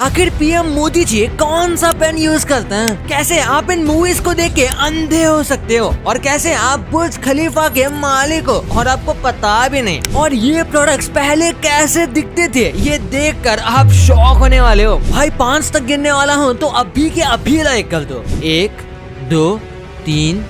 आखिर पीएम मोदी जी कौन सा पेन यूज करते हैं? कैसे आप इन मूवीज को देख के अंधे हो सकते हो और कैसे आप बुर्ज खलीफा के मालिक हो और आपको पता भी नहीं। और ये प्रोडक्ट्स पहले कैसे दिखते थे ये देखकर आप शॉक होने वाले हो। भाई 5 तक गिनने वाला हूँ तो अभी के अभी लाइक कर दो। 1 2 3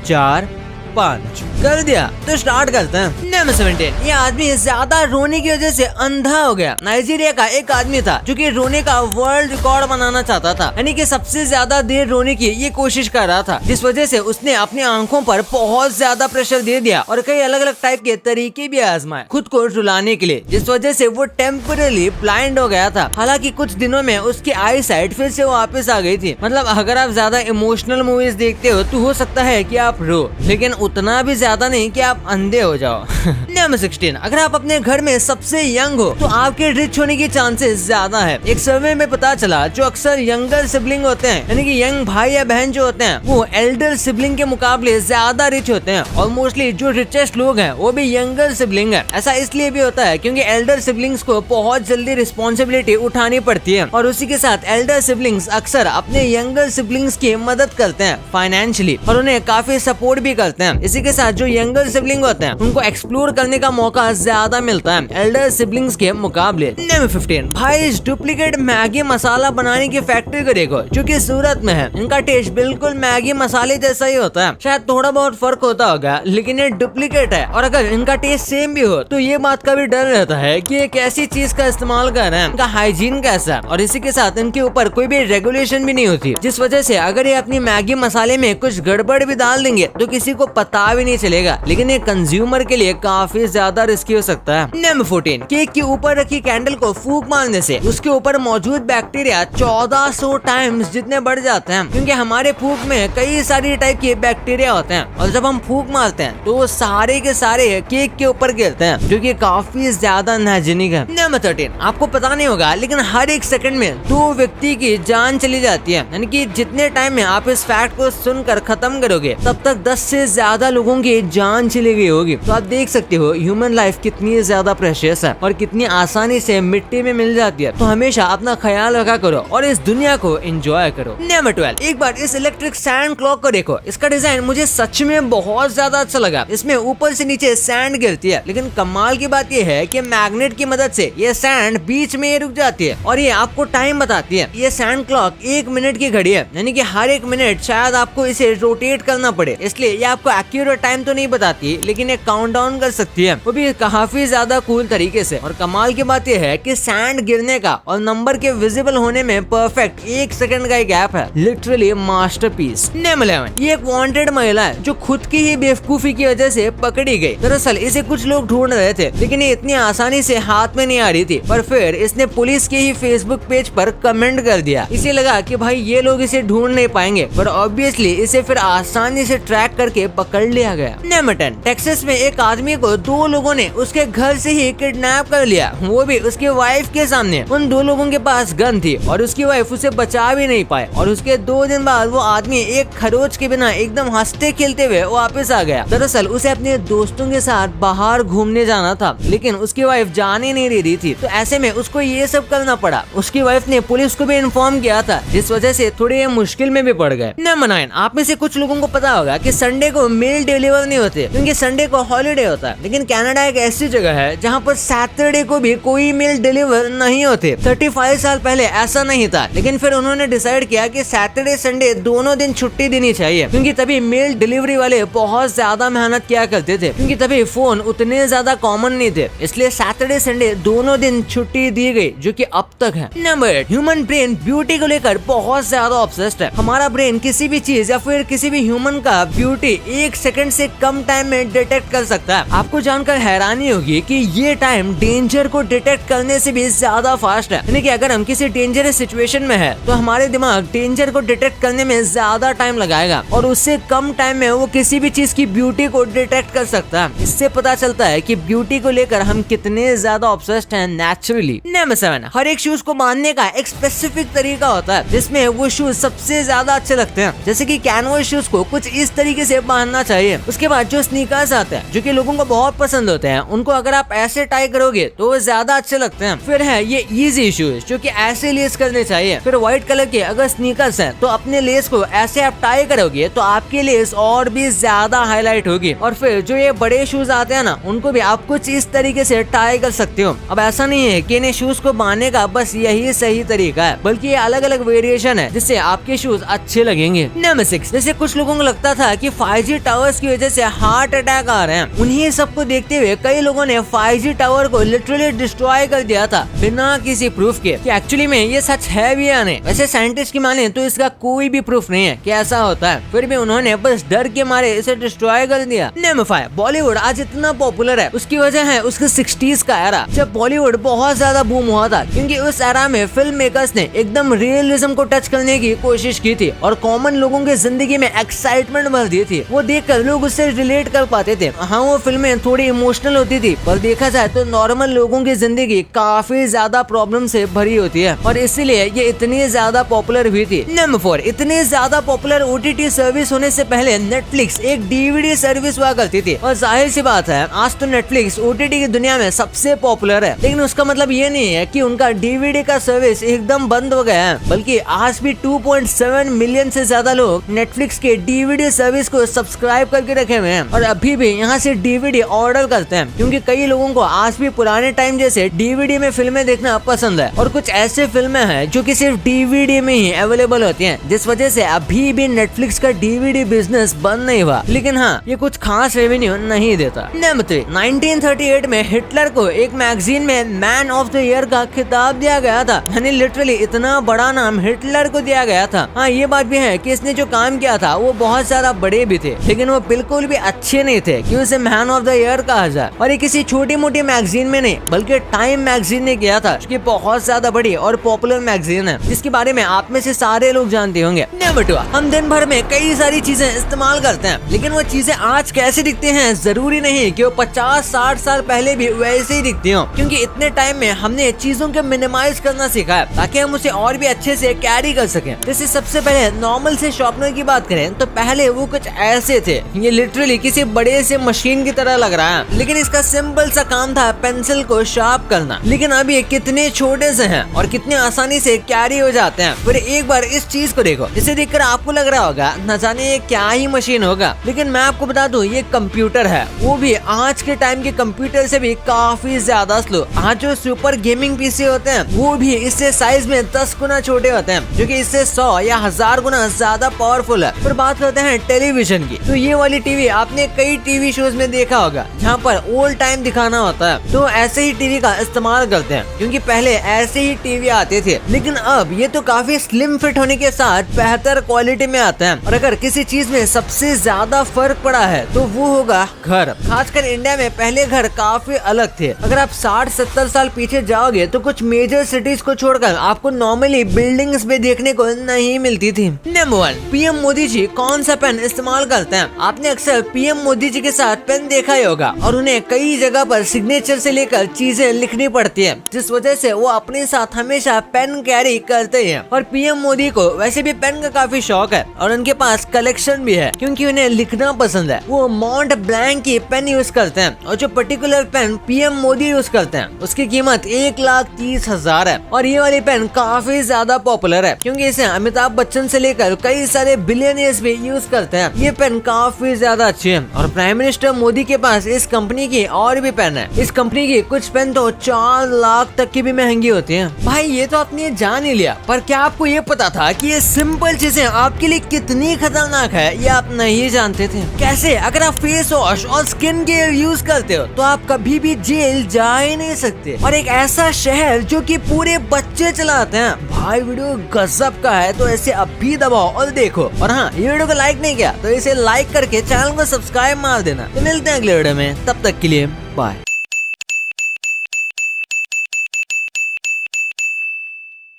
4 5 कर दिया। तो स्टार्ट करते हैं। नंबर 17। ये आदमी ज्यादा रोने की वजह से अंधा हो गया। नाइजीरिया का एक आदमी था जो कि रोने का वर्ल्ड रिकॉर्ड बनाना चाहता था, यानी कि सबसे ज्यादा देर रोने की ये कोशिश कर रहा था, जिस वजह से उसने अपनी आंखों पर बहुत ज्यादा प्रेशर दे दिया और कई अलग अलग टाइप के तरीके भी आजमाए खुद को रुलाने के लिए, जिस वजह से वो टेम्पररी ब्लाइंड हो गया था। हालांकि कुछ दिनों में उसकी आई साइट फिर से वापस आ गई थी। मतलब अगर आप ज्यादा इमोशनल मूवीज देखते हो तो हो सकता है कि आप रो, लेकिन उतना भी ज्यादा नहीं कि आप अंधे हो जाओ। नंबर 16। अगर आप अपने घर में सबसे यंग हो तो आपके रिच होने की चांसेस ज्यादा है। एक सर्वे में पता चला जो अक्सर यंगर सिबलिंग होते हैं, यानी कि यंग भाई या बहन जो होते हैं, वो एल्डर सिबलिंग के मुकाबले ज्यादा रिच होते हैं। और मोस्टली जो रिचेस्ट लोग हैं वो भी यंगर सिबलिंग है। ऐसा इसलिए भी होता है क्योंकि एल्डर सिबलिंग्स को बहुत जल्दी रिस्पॉन्सिबिलिटी उठानी पड़ती है और उसी के साथ एल्डर सिबलिंग्स अक्सर अपने यंगर सिबलिंग्स की मदद करते हैं फाइनेंशियली और उन्हें काफी सपोर्ट भी करते हैं। इसी के साथ जो यंगर सिबलिंग होते हैं उनको एक्सप्लोर करने का मौका ज्यादा मिलता है एल्डर सिबलिंग्स के मुकाबले। नंबर 15। भाई इस डुप्लीकेट मैगी मसाला बनाने की फैक्ट्री को देखो जो कि सूरत में है। इनका टेस्ट बिल्कुल मैगी मसाले जैसा ही होता है। शायद थोड़ा बहुत फर्क होता होगा, लेकिन ये डुप्लीकेट है और अगर इनका टेस्ट सेम भी हो तो ये बात का भी डर रहता है कि ये कैसी चीज का इस्तेमाल कर रहे हैं, इनका हाइजीन कैसा है। और इसी के साथ इनके ऊपर कोई भी रेगुलेशन भी नहीं होती, जिस वजह से अगर ये अपनी मैगी मसाले में कुछ गड़बड़ भी डाल देंगे तो किसी को पता भी नहीं चलेगा, लेकिन ये कंज्यूमर के लिए काफी ज्यादा रिस्की हो सकता है। नंबर 14। केक के ऊपर रखी कैंडल को फूंक मारने से उसके ऊपर मौजूद बैक्टीरिया 1400 टाइम्स जितने बढ़ जाते हैं, क्योंकि हमारे फूंक में कई सारी टाइप के बैक्टीरिया होते हैं और जब हम फूंक मारते हैं तो वो सारे के सारे केक के ऊपर गिरते हैं, जो कि काफी ज्यादा नाइजीनिक है। नंबर 13। आपको पता नहीं होगा लेकिन हर एक सेकंड में 2 व्यक्ति की जान चली जाती है, यानी कि जितने टाइम में आप इस फैक्ट को सुनकर खत्म करोगे तब तक 10 से ज्यादा लोगों की जान चली गई होगी। तो आप देख सकते हो ह्यूमन लाइफ कितनी ज्यादा प्रेशियस है और कितनी आसानी से मिट्टी में मिल जाती है। तो हमेशा अपना ख्याल रखा करो और इस दुनिया को एंजॉय करो। नंबर 12। एक बार इस इलेक्ट्रिक सैंड क्लॉक को देखो। इसका डिजाइन मुझे सच में बहुत ज्यादा अच्छा लगा। इसमें ऊपर से नीचे सैंड गिरती है, लेकिन कमाल की बात यह है कि मैग्नेट की मदद से ये सैंड बीच में रुक जाती है और ये आपको टाइम बताती है। ये सैंड क्लॉक 1 मिनट की घड़ी है, यानी कि हर 1 मिनट शायद आपको इसे रोटेट करना पड़े, इसलिए ये आपको एक्यूरेट टाइम तो नहीं बताती, लेकिन एक काउंटडाउन कर सकती है, वो भी काफी ज्यादा कूल तरीके से। और कमाल की बात यह है कि सैंड गिरने का और नंबर के विजिबल होने में परफेक्ट 1 सेकंड का गैप है। Literally masterpiece. नंबर 11। ये एक वांटेड महिला है जो खुद की ही बेवकूफी की वजह से पकड़ी गई। दरअसल इसे कुछ लोग ढूंढ रहे थे, लेकिन ये इतनी आसानी से हाथ में नहीं आ रही थी, पर फिर इसने पुलिस के ही फेसबुक पेज पर कमेंट कर दिया। इसे लगा कि भाई ये लोग इसे ढूंढ नहीं पाएंगे, पर ऑब्वियसली इसे फिर आसानी से ट्रैक करके पकड़ लिया गया। नंबर 10। टेक्सास में एक आदमी को 2 लोगों ने उसके घर से ही किडनैप कर लिया, वो भी उसके वाइफ के सामने। उन 2 लोगों के पास गन थी और उसकी वाइफ उसे बचा भी नहीं पाए और उसके 2 दिन बाद वो आदमी एक खरोच के बिना एकदम हंसते खेलते हुए वापस आ गया। दरअसल उसे अपने दोस्तों के साथ बाहर घूमने जाना था, लेकिन उसकी वाइफ जाने नहीं दे रही थी, तो ऐसे में उसको ये सब करना पड़ा। उसकी वाइफ ने पुलिस को भी इन्फॉर्म किया था, जिस वजह से थोड़े मुश्किल में भी पड़ गए। नंबर 9। आप में से कुछ लोगों को पता होगा कि संडे को मेल डिलीवर नहीं होते, क्योंकि संडे को हॉलीडे होता है, लेकिन कनाडा एक ऐसी जगह है जहाँ पर सैटरडे को भी कोई मेल डिलीवर नहीं होते। 35 साल पहले ऐसा नहीं था, लेकिन फिर उन्होंने डिसाइड किया कि सैटरडे संडे दोनों दिन छुट्टी देनी चाहिए, क्योंकि तभी मेल डिलीवरी वाले बहुत ज्यादा मेहनत किया करते थे, क्योंकि तभी फोन उतने ज्यादा कॉमन नहीं थे, इसलिए सैटरडे संडे दोनों दिन छुट्टी दी गई, जो कि अब तक है। नंबर 8। ह्यूमन ब्रेन ब्यूटी को लेकर बहुत ज्यादा ऑब्सेस्ड है। हमारा ब्रेन किसी भी चीज या फिर किसी भी ह्यूमन का ब्यूटी 1 सेकंड से कम टाइम में डिटेक्ट कर सकता है। आपको जानकर हैरानी होगी कि ये टाइम डेंजर को डिटेक्ट करने से भी ज्यादा फास्ट है, यानी कि अगर हम किसी डेंजरस सिचुएशन में है तो हमारे दिमाग डेंजर को डिटेक्ट करने में ज्यादा टाइम लगाएगा और उससे कम टाइम में वो किसी भी चीज की ब्यूटी को डिटेक्ट कर सकता है। इससे पता चलता है कि ब्यूटी को लेकर हम कितने ज्यादा ऑब्सेस्ड हैं नेचुरली। नंबर 7। हर एक शूज को बांधने का एक स्पेसिफिक तरीका होता है, जिसमें वो शूज सबसे ज्यादा अच्छे लगते हैं। जैसे कि कैनवस शूज को कुछ इस तरीके से बांधना करना चाहिए। उसके बाद जो स्नीकर्स आते हैं जो कि लोगों को बहुत पसंद होते हैं, उनको अगर आप ऐसे टाई करोगे तो वो ज्यादा अच्छे लगते हैं। फिर है ये इजी शूज जो कि ऐसे लेस करने चाहिए। फिर व्हाइट कलर के अगर स्नीकर्स हैं तो अपने लेस को ऐसे आप टाई करोगे तो आपकी लेस और भी ज्यादा हाईलाइट होगी। और फिर जो ये बड़े शूज आते हैं ना, उनको भी आप कुछ इस तरीके से टाई कर सकते हो। अब ऐसा नहीं है कि इन्हें शूज को बांधने का बस यही सही तरीका है, बल्कि ये अलग अलग वेरिएशन है जिससे आपके शूज अच्छे लगेंगे। नंबर 6, जैसे कुछ लोगों को लगता था कि 5G टावर्स की वजह से हार्ट अटैक आ रहे हैं, उन्हीं सबको देखते हुए कई लोगों ने 5G टावर को लिटरली डिस्ट्रॉय कर दिया था बिना किसी प्रूफ के कि एक्चुअली में ये सच है भी या नहीं। वैसे साइंटिस्ट की माने तो इसका कोई भी प्रूफ नहीं है कि ऐसा होता है, फिर भी उन्होंने बस डर के मारे इसे डिस्ट्रॉय कर दिया। नंबर 5, बॉलीवुड आज इतना पॉपुलर है उसकी वजह है उसके 60s का एरा, जब बॉलीवुड बहुत ज्यादा बूम हुआ था। क्योंकि उस एरा में फिल्म मेकर्स ने एकदम रियलिज्म को टच करने की कोशिश की थी और कॉमन लोगों की जिंदगी में एक्साइटमेंट भर दी थी। वो देखकर लोग उससे रिलेट कर पाते थे। हाँ, वो फिल्में थोड़ी इमोशनल होती थी, पर देखा जाए तो नॉर्मल लोगों की जिंदगी काफी ज्यादा प्रॉब्लम से भरी होती है और इसीलिए ये इतनी ज्यादा पॉपुलर हुई थी। नंबर 4, इतनी ज्यादा पॉपुलर OTT सर्विस होने से पहले नेटफ्लिक्स एक DVD सर्विस हुआ करती थी और जाहिर सी बात है आज तो नेटफ्लिक्स OTT की दुनिया में सबसे पॉपुलर है। लेकिन उसका मतलब ये नहीं है कि उनका DVD का सर्विस एकदम बंद हो गया है, बल्कि आज भी 2.7 मिलियन से ज्यादा लोग नेटफ्लिक्स के DVD सर्विस को सब्सक्राइब करके रखे हुए हैं और अभी भी यहाँ से DVD ऑर्डर करते हैं। क्योंकि कई लोगों को आज भी पुराने टाइम जैसे DVD में फिल्में देखना पसंद है और कुछ ऐसे फिल्में हैं जो कि सिर्फ DVD में ही अवेलेबल होती हैं, जिस वजह से अभी भी नेटफ्लिक्स का DVD बिजनेस बंद नहीं हुआ। लेकिन हाँ, ये कुछ खास रेवेन्यू नहीं देता। नंबर 3, 1938 में हिटलर को एक मैगजीन में मैन ऑफ द ईयर का खिताब दिया गया था, यानी लिटरली इतना बड़ा नाम हिटलर को दिया गया था। हाँ, ये बात भी है कि इसने जो काम किया था वो बहुत ज्यादा बड़े भी थे, लेकिन वो बिल्कुल भी अच्छे नहीं थे कि उसे मैन ऑफ द ईयर कहा जाए। और ये किसी छोटी मोटी मैगजीन में नहीं बल्कि टाइम मैगजीन ने किया था, जो बहुत ज्यादा बड़ी और पॉपुलर मैगजीन है जिसके बारे में आप में से सारे लोग जानते होंगे। नंबर 2, हम दिन भर में कई सारी चीजें इस्तेमाल करते हैं, लेकिन वो चीजें आज कैसे दिखती हैं जरूरी नहीं कि वो 50-60 साल पहले भी वैसे ही दिखती हो, क्योंकि इतने टाइम में हमने चीजों को मिनिमाइज करना सीखा है ताकि हम उसे और भी अच्छे से कैरी कर सकें। जैसे सबसे पहले नॉर्मल से शार्पनर की बात करें तो पहले वो कुछ ऐसे थे, ये लिटरली किसी बड़े से मशीन की तरह लग रहा है, लेकिन इसका सिंपल सा काम था पेंसिल को शार्प करना। लेकिन अब ये कितने छोटे से हैं और कितने आसानी से कैरी हो जाते हैं। फिर एक बार इस चीज को देखो, जिसे देखकर आपको लग रहा होगा न जाने ये क्या ही मशीन होगा, लेकिन मैं आपको बता दूं ये कंप्यूटर है, वो भी आज के टाइम के कंप्यूटर से भी काफी ज्यादा स्लो। आज जो सुपर गेमिंग पीसी होते हैं वो भी इससे साइज में 10 गुना छोटे होते हैं, जो कि इससे 100 या 1000 गुना ज्यादा पावरफुल है। फिर बात करते हैं टेलीविजन की, तो ये वाली टीवी आपने कई टीवी शोज में देखा होगा जहाँ पर ओल्ड टाइम दिखाना होता है, तो ऐसे ही टीवी का इस्तेमाल करते हैं क्योंकि पहले ऐसे ही टीवी आते थे। लेकिन अब ये तो काफी स्लिम फिट होने के साथ बेहतर क्वालिटी में आते हैं। और अगर किसी चीज में सबसे ज्यादा फर्क पड़ा है तो वो होगा घर। खासकर इंडिया में पहले घर काफी अलग थे। अगर आप 60-70 साल पीछे जाओगे तो कुछ मेजर सिटीज को छोड़कर आपको नॉर्मली बिल्डिंग्स भी देखने को नहीं मिलती थी। नंबर 1, PM मोदी जी कौन सा पेन इस्तेमाल करते हैं? आपने अक्सर PM मोदी जी के साथ पेन देखा ही होगा और उन्हें कई जगह पर सिग्नेचर से लेकर चीजें लिखनी पड़ती है, जिस वजह से वो अपने साथ हमेशा पेन कैरी करते हैं। और PM मोदी को वैसे भी पेन का काफी शौक है और उनके पास कलेक्शन भी है क्योंकि उन्हें लिखना पसंद है। वो मॉन्ट ब्लैंक की पेन यूज करते हैं और जो particular pen PM Modi use करते हैं उसकी कीमत 1,30,000 है। और ये वाली पेन काफी ज्यादा पॉपुलर है क्योंकि इसे अमिताभ बच्चन से लेकर कई सारे बिलियनियर्स भी यूज करते हैं। ये पेन काफी ज्यादा अच्छी है और प्राइम मिनिस्टर मोदी के पास इस कंपनी की और भी पेन है। इस कंपनी की कुछ पेन तो 4 लाख तक की भी महंगी होती है। भाई ये तो आपने जान ही लिया, पर क्या आपको ये पता था कि ये सिंपल चीजें आपके लिए कितनी खतरनाक है ये आप नहीं जानते थे? कैसे? अगर आप फेस वॉश और स्किन केयर यूज करते हो तो आप कभी भी जेल जा ही नहीं सकते। और एक ऐसा शहर जो कि पूरे बच्चे चलाते हैं। भाई वीडियो गजब का है तो ऐसे अभी दबाओ और देखो। और हाँ, ये वीडियो को लाइक नहीं किया तो इसे लाइक करके चैनल को सब्सक्राइब मार देना। तो मिलते हैं अगले वीडियो में, तब तक के लिए बाय।